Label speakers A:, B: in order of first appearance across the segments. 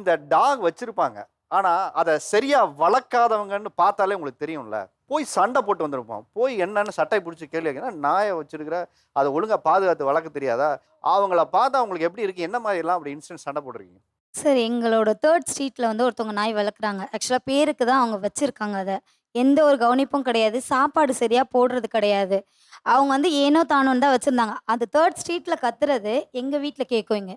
A: இந்த டாக் வச்சிருப்பாங்க. ஆனா அத சரியா வளர்க்காதவங்கன்னு பார்த்தாலே உங்களுக்கு தெரியும்ல. போய் சண்டை போட்டு வந்திருப்போம். போய் என்னன்னு சட்டைய பிடிச்சு கேள்வி கேட்கிறேன். நாயை வச்சிருக்கிற, அதை ஒழுங்கா பாதுகாத்து வளர்க்க தெரியாதா? அவங்கள பார்த்தா உங்களுக்கு எப்படி இருக்கு? என்ன மாதிரிலாம் அப்படி இன்ஸ்டன்ட் சண்டை போட்டுருக்கீங்க?
B: சார் எங்களோட 3 ஸ்ட்ரீட்ல வந்து ஒருத்தவங்க நாய் வளர்க்குறாங்க. ஆக்சுவலா பேருக்கு தான் அவங்க வச்சிருக்காங்க அத. எந்த ஒரு கவனிப்பும் கிடையாது. சாப்பாடு சரியா போடுறது கிடையாது. அவங்க வந்து ஏனோ தானோன்னு தான் வச்சிருந்தாங்க. அது 3 ஸ்ட்ரீட்ல கத்துறது எங்க வீட்ல கேட்கும் இங்க.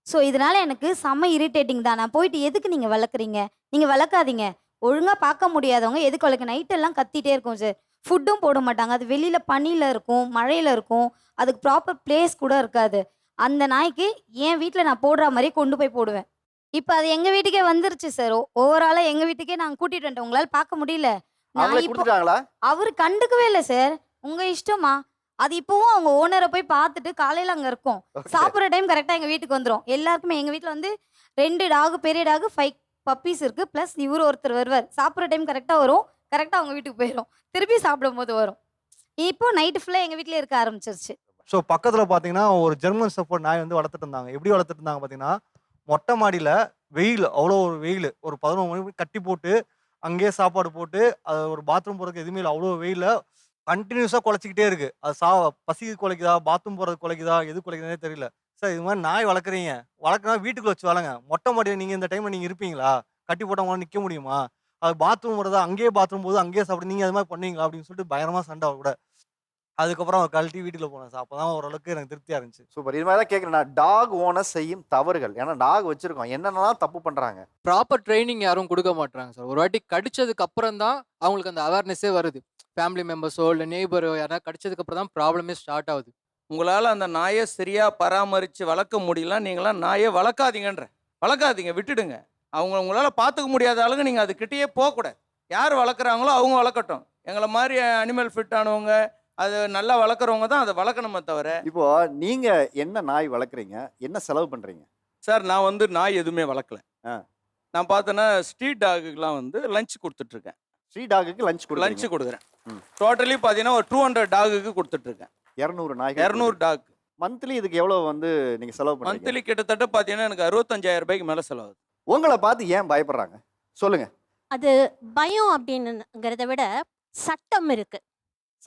B: ஸோ இதனால எனக்கு செம்ம இரிட்டேட்டிங் தான். நான் போயிட்டு எதுக்கு நீங்க வளர்க்குறீங்க? நீங்க வளர்க்காதீங்க. ஒழுங்கா பார்க்க முடியாதவங்க எதுக்கு நைட் எல்லாம் கத்திட்டே இருக்கும் சார். ஃபுட்டும் போட மாட்டாங்க. அது வெளியில பனியில இருக்கும், மழையில இருக்கும். அதுக்கு ப்ராப்பர் பிளேஸ் கூட இருக்காது. அந்த நாய்க்கு என் வீட்ல நான் போடுற மாரியே கொண்டு போய் போடுவேன். இப்ப அது எங்க வீட்டுக்கே வந்துருச்சு சார். ஓவராலா எங்க வீட்டுக்கே நாங்க கூட்டிட்டு வந்துட்டோம். உங்களால பார்க்க முடியல. நான்
A: அவங்களே
B: இப்போ
A: குடுத்துட்டாங்களா?
B: அவரு கண்டுக்கவே இல்ல சார். உங்க இஷ்டமா? அது இப்பவும் அவங்க ஓனர போய் பார்த்துட்டு காலையில அங்க இருக்கும்.
A: ஓகே.
B: சாப்பிடுற டைம் கரெக்ட்டா எங்க வீட்டுக்கு வந்துரும். எல்லாருக்குமே எங்க வீட்ல வந்து 2 டாக், பெரிய டாக், 5 பப்பீஸ் இருக்கு. பிளஸ் இவரு ஒருத்தர் வருவார். சாப்பிடுற டைம் கரெக்ட்டா வரும். கரெக்ட்டா அவங்க வீட்டுக்கு போயிரும். திருப்பி சாப்பிடும்போது வரும். இப்போ நைட் ஃபுல்லா எங்க வீட்லயே இருக்க ஆரம்பிச்சிருச்சு.
C: ஸோ பக்கத்துல பார்த்தீங்கன்னா, ஒரு ஜெர்மன் ஷெப்பர்ட் நாய் வந்து வளர்த்துட்டு இருந்தாங்க. எப்படி வளர்த்துட்டு இருந்தாங்க பார்த்தீங்கன்னா, மொட்டை மாடியில வெயில் அவ்வளோ ஒரு வெயிலு. ஒரு 11 மணிக்கு கட்டி போட்டு, அங்கேயே சாப்பாடு போட்டு, அது ஒரு பாத்ரூம் போறதுக்கு எதுவுமே இல்ல. அவ்வளோ வெயில்ல கன்டினியூஸா குலைச்சிக்கிட்டே இருக்கு. அது பசிக்கு குலைக்குதா, பாத்ரூம் போறதுக்கு குலைக்குதா, எது குலைக்குதுன்னே தெரியல. சார் இது மாரி நாய் வளர்க்குறீங்க. வளர்க்கனா வீட்டுக்குள்ள வச்சு வளங்க. மொட்டை மாடியில நீங்க இந்த டைம்ல நீங்க இருப்பீங்களா? கட்டி போட்டா உங்களால நிக்க முடியுமா? அது பாத்ரூம் வருதா, அங்கேயே பாத்ரூம் போகுது, அங்கேயே சாப்பிடுது. நீங்க அது மாரி பண்ணுவீங்களா? அப்படின்னு சொல்லிட்டு பயங்கரமா சண்டை அவர் கூட. அதுக்கப்புறம் அவர கழட்டி வீட்டுக்குள்ள போனேன் சார். அப்பதான் ஓரளவுக்கு எனக்கு திருப்தியா இருந்துச்சு.
A: சூப்பர். இது மாதிரி தான் கேட்கிறேன் நான். டாக் ஓனர் செய்யும் தவறுகள். ஏன்னா டாக் வச்சிருக்கோம். என்னென்னலாம் தப்பு பண்றாங்க?
D: ப்ராப்பர் ட்ரைனிங் யாரும் குடுக்க மாட்றாங்க சார். ஒரு வாட்டி கடிச்சதுக்கு அப்புறம் தான் அவங்களுக்கு அந்த அவேர்னஸே வருது. ஃபேமிலி மெம்பர்ஸோ இல்ல நெய்பரோ யாராவது கடிச்சதுக்கு அப்புறம் தான் ப்ராப்ளமே ஸ்டார்ட் ஆகுது.
E: உங்களால் அந்த நாயை சரியா பராமரித்து வளர்க்க முடியல, நீங்களாம் நாயை வளர்க்காதீங்கன்றேன். வளர்க்காதீங்க, விட்டுடுங்க. உங்களால் பார்த்துக்க முடியாத ஆளுங்க நீங்கள் அதுக்கிட்டேயே போகக்கூடாது. யார் வளர்க்குறாங்களோ அவங்க வளர்க்கட்டும். எங்களை மாதிரி அனிமல் ஃபிட் ஆனவங்க, அது நல்லா வளர்க்குறவங்க தான் அதை வளர்க்கணுமே தவிர.
A: இப்போ நீங்க என்ன நாய் வளர்க்குறீங்க? என்ன செலவு பண்றீங்க?
E: சார் நான் வந்து நாய் எதுவுமே வளர்க்கல.
A: ஆ.
E: நான் பார்த்தேன்னா ஸ்ட்ரீட் டாகுக்கெலாம் வந்து லஞ்ச் கொடுத்துட்ருக்கேன்.
A: ஸ்ட்ரீட் டாகுக்கு லஞ்ச்
E: லஞ்ச் கொடுக்குறேன்.
A: ம்.
E: டோட்டலி பார்த்தீங்கன்னா ஒரு 200 டாகுக்கு கொடுத்துட்ருக்கேன்.
A: 200 நாய்கள்.
E: 200 டாக்.
A: மந்த்லி இதுக்கு எவ்வளவு வந்து நீங்க செலவு பண்றீங்க?
E: மந்த்லி கிட்டத்தட்ட பார்த்தீங்கன்னா எனக்கு 65,000 ரூபாய்க்கு மேலே செலவாகுது.
A: உங்களை பார்த்து ஏன் பயப்படுறாங்க? சொல்லுங்க.
F: அது பயம் அப்படின்னுங்கிறத விட சட்டம் இருக்கு.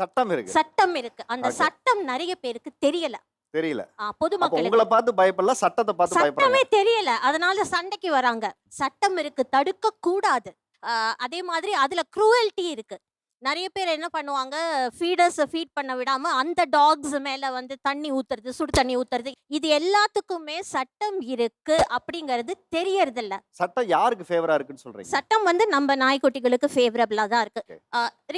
A: சட்டம் இருக்கு.
F: சட்டம் இருக்கு. அந்த
A: Okay.
F: சட்டம் நிறைய பேருக்கு தெரியல.
A: தெரியல. அப்ப
F: பொதுமக்களுக்கு
A: உங்களை பார்த்து பயப்படல, சட்டத்தை பார்த்து பயப்படுறாங்க.
F: சட்டமே தெரியல. அதனால சண்டைக்கு வராங்க. சட்டம் இருக்கு, தடுக்க கூடாது. அதே மாதிரி அதுல குரூவல்ட்டி இருக்கு. நிறைய பேர் என்ன பண்ணுவாங்க, ஃபீடர்ஸை ஃபீட் பண்ண விடாம அந்த டாக்ஸ் மேல வந்து தண்ணி ஊத்துறது, சுடு தண்ணி ஊத்துறது, இது எல்லாத்துக்குமே சட்டம் இருக்கு அப்படிங்கிறது தெரியறதில்ல.
A: சட்டம் யாருக்கு ஃபேவரா இருக்குன்னு சொல்றீங்க?
F: சட்டம் வந்து நம்ம நாய்க்குட்டிகளுக்கு ஃபேவரபிளா தான் இருக்கு.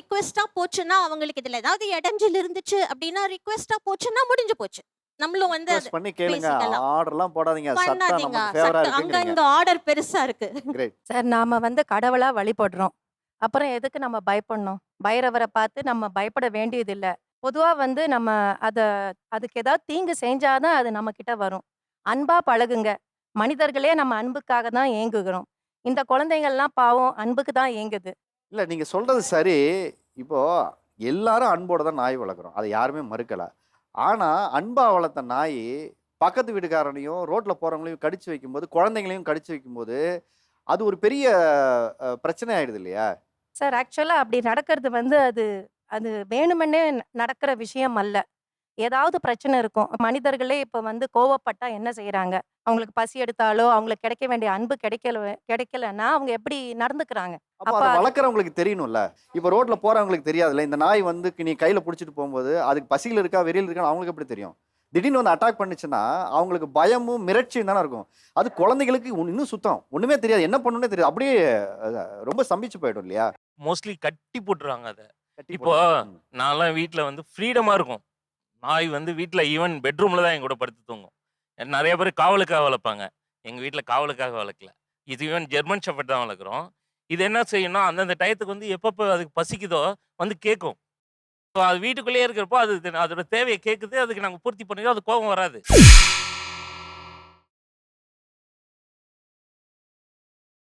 F: ரிக்வெஸ்டா போச்சுன்னா அவங்களுக்கு இதுல ஏதாவது இடைஞ்சல் இருந்துச்சு அப்படின்னா ரிக்வெஸ்டா போச்சுன்னா முடிஞ்சு போச்சு. நம்மளும் வந்து
A: ரிக்வெஸ்ட் பண்ணி கேளுங்க.
F: பேசிக்கலாம்.
A: ஆர்டர்லாம் போடாதீங்க. சட்டம்
F: பண்ணாதீங்க.
A: நமக்கு ஃபேவரா
F: அங்க
A: இருக்குன்னு.
F: இங்க ஆர்டர் பெருசா இருக்கு.
A: கிரேட்.
G: சார் நாம வந்து கடவுளா வழிபடுறோம். அப்புறம் எதுக்கு நம்ம பயப்படணும்? பைரவரை பார்த்து நம்ம பயப்பட வேண்டியதில்ல. பொதுவா வந்து நம்ம அதுக்கு ஏதாவது தீங்கு செஞ்சாதான் அது நம்ம கிட்ட வரும். அன்பா பழகுங்க. மனிதர்களே நம்ம அன்புக்காக தான் ஏங்குகிறோம். இந்த குழந்தைங்கள்லாம் பாவம் அன்புக்கு தான் ஏங்குது.
A: இல்ல நீங்க சொல்றது சரி. இப்போ எல்லாரும் அன்போட தான் நாய் வளர்க்குறோம். அதை யாருமே மறுக்கல. ஆனா அன்பா வளர்த்த நாய் பக்கத்து வீட்டுக்காரனையும் ரோட்ல போறவங்களையும் கடிச்சு வைக்கும்போது, குழந்தைங்களையும் கடிச்சு வைக்கும்போது, அது ஒரு பெரிய பிரச்சனை ஆயிடுது இல்லையா?
G: சார் ஆக்சுவலா அப்படி நடக்கிறது வந்து அது வேணுமென்னே நடக்கிற விஷயம் அல்ல. ஏதாவது பிரச்சனை இருக்கும். மனிதர்களே இப்ப வந்து கோவப்பட்டா என்ன செய்றாங்க? அவங்களுக்கு பசி எடுத்தாலோ, அவங்களுக்கு கிடைக்க வேண்டிய அன்பு கிடைக்கலன்னா அவங்க எப்படி நடந்துக்கிறாங்க?
A: அப்ப
G: அப்ப
A: அதை
G: அது
A: வளர்க்குறவங்களுக்கு தெரியணும்ல. இப்போ ரோட்ல போறவங்களுக்கு தெரியாதுல்ல. இந்த நாய் வந்து நீ கையில புடிச்சிட்டு போகும்போது அதுக்கு பசியில் இருக்கா, வெறியில் இருக்கான்னு அவங்களுக்கு எப்படி தெரியும்? திடீர்னு வந்து அட்டாக் பண்ணுச்சுன்னா அவங்களுக்கு பயமும் மிரட்சியும் தானே இருக்கும். அது குழந்தைகளுக்கு இன்னும் சுத்தம் ஒண்ணுமே தெரியாது. என்ன பண்ணணும்னே தெரியாது. அப்படியே ரொம்ப ஸ்தம்பிச்சு போயிடும் இல்லையா?
H: மோஸ்ட்லி கட்டி போட்டுருவாங்க அத.
A: கட்டி
H: இப்போ
A: போட்டு.
H: நான்லாம் வீட்ல வந்து ஃப்ரீடமா இருக்கும். நாய் வந்து வீட்ல ஈவன் பெட்ரூம்ல தான் என் கூட படுத்து தூங்கும். நிறைய பேர் காவலுக்காக வளர்ப்பாங்க. எங்க வீட்ல காவலுக்காக வளர்க்கல. இது ஈவன் ஜெர்மன் ஷெப்பர்ட் தான் வளர்க்குறோம். இது என்ன செய்யும்னா, அந்தந்த டயத்துக்கு வந்து எப்பப்போ அதுக்கு பசிக்குதோ வந்து கேட்கும். ஸோ அது வீட்டுக்குள்ளேயே இருக்கிறப்போ அது அதோட தேவையை கேட்குது. அதுக்கு நாங்கள் பூர்த்தி பண்ணிக்கிறோம். அது கோபம் வராது.